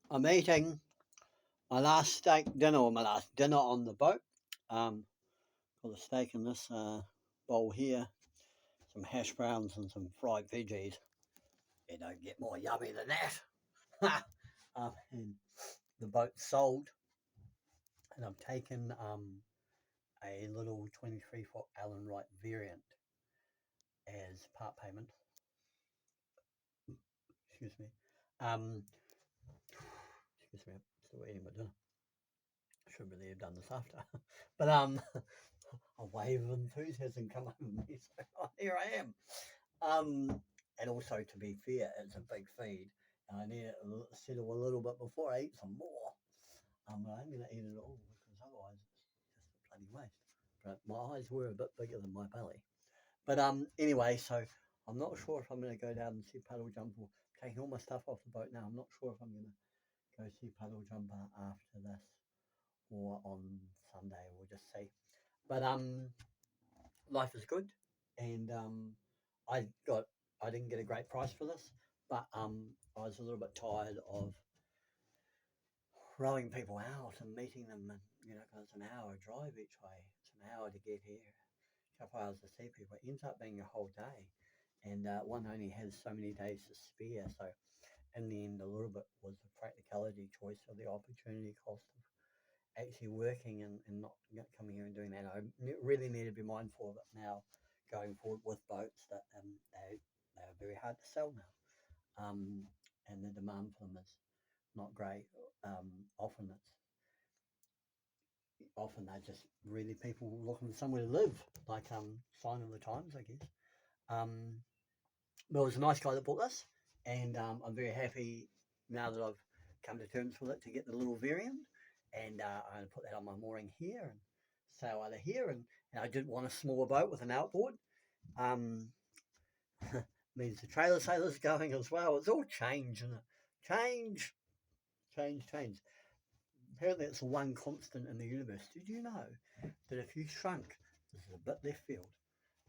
I'm eating my last steak dinner, or my last dinner on the boat. Got a steak in this bowl here, some hash browns and some fried veggies. You don't get more yummy than that. And the boat's sold, and I've taken a little 23-foot Allen Wright variant as part payment. Excuse me. Um, excuse me. I'm still eating my dinner. Should really have done this after, but a wave of enthusiasm come over me, so here I am. And also, to be fair, it's a big feed, and I need it to settle a little bit before I eat some more. But I'm going to eat it all because otherwise it's just a bloody waste. But my eyes were a bit bigger than my belly. But anyway, so I'm not sure if I'm going to go down and see paddle jump or taking all my stuff off the boat now. I'm not sure if I'm going to go see paddle jumper after this or on Sunday. We'll just see. But life is good, and I got I didn't get a great price for this, but I was a little bit tired of rowing people out and meeting them, and because it's an hour drive each way, it's an hour to get here, a couple hours to see people. It ends up being a whole day, and one only has so many days to spare. So in the end, a little bit was the practicality choice or the opportunity cost of actually working and not coming here and doing that. I really need to be mindful of it now going forward with boats that they are very hard to sell now. And the demand for them is not great. Um, often it's often they're just really people looking for somewhere to live, like sign of the times, I guess. Um, but it was a nice guy that bought this, and I'm very happy now that I've come to terms with it to get the little variant, and I'm going to put that on my mooring here and sail out of here. And I did want a smaller boat with an outboard. Um, means the trailer sailor's going as well. It's all change, isn't it? Change, change. Apparently, it's the one constant in the universe. Did you know that if you shrunk, this is a bit left field,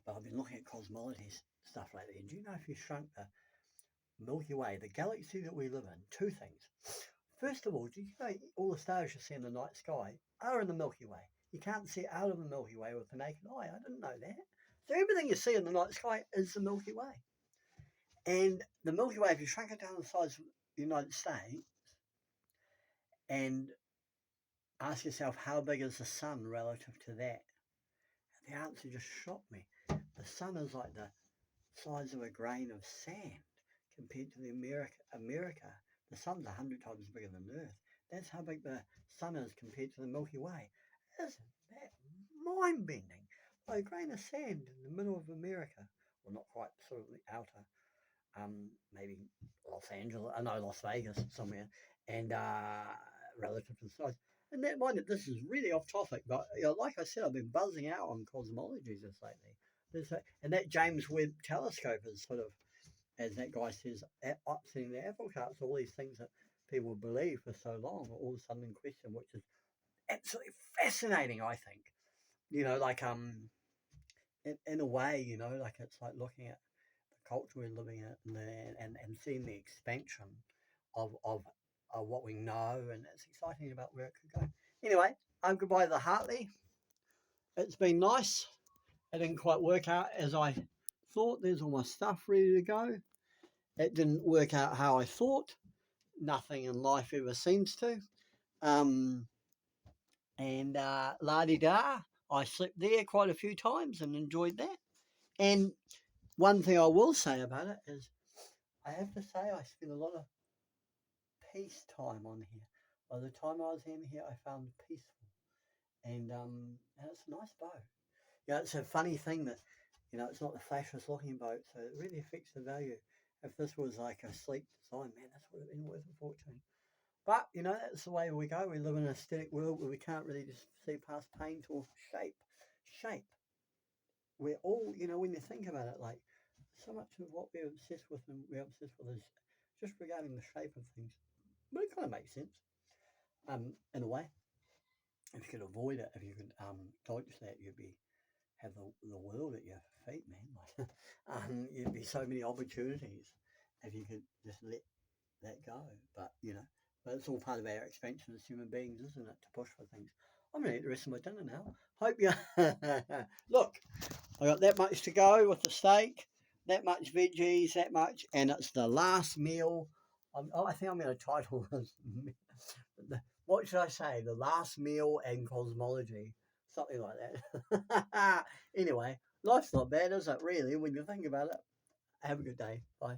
but I've been looking at cosmology stuff lately, and do you know if you shrunk the Milky Way, the galaxy that we live in, two things. First of all, do you know all the stars you see in the night sky are in the Milky Way? You can't see out of the Milky Way with the naked eye. I didn't know that. So everything you see in the night sky is the Milky Way. And the Milky Way, if you shrunk it down to the size of the United States and ask yourself how big is the sun relative to that, the answer just shocked me. The sun is like the size of a grain of sand compared to the America. The sun's 100 times bigger than Earth. That's how big the sun is compared to the Milky Way. Isn't that mind bending? Like a grain of sand in the middle of America. Well, not quite, sort of the outer, maybe Los Angeles, no, Las Vegas somewhere, and relative to the size. And that mind, this is really off topic, but like I said, I've been buzzing out on cosmology just lately. And that James Webb telescope is sort of, as that guy says, upsetting the apple cart. So all these things that people believe for so long are all of a sudden in question, which is absolutely fascinating, I think. Like in a way, like it's like looking at the culture we're living in and seeing the expansion of what we know, and it's exciting about where it could go. Anyway, goodbye to the Hartley. It's been nice. It didn't quite work out as I thought. There's all my stuff ready to go. It didn't work out how I thought. Nothing in life ever seems to. Um, and la di da, I slept there quite a few times and enjoyed that. And one thing I will say about it is, I have to say I spent a lot of peace time on here. By the time I was in here, I found it peaceful, and it's a nice boat. It's a funny thing that it's not the flashiest looking boat, so it really affects the value. If this was like a sleek design, man, this would have been worth a fortune. But that's the way we go. We live in an aesthetic world where we can't really just see past paint or shape. Shape. We're all, when you think about it, like so much of what we're obsessed with and we're obsessed with is just regarding the shape of things. But it kind of makes sense, in a way. If you could avoid it, if you could dodge that, you'd be have the world at your feet, man. Like, you'd be so many opportunities if you could just let that go. But But it's all part of our expansion as human beings, isn't it? To push for things. I'm going to eat the rest of my dinner now. Hope you. Look, I got that much to go with the steak, that much veggies, that much, and it's the last meal. I think I'm going to title this. What should I say? The last meal and cosmology. Something like that. Anyway, life's not bad, is it, really, when you think about it? Have a good day. Bye.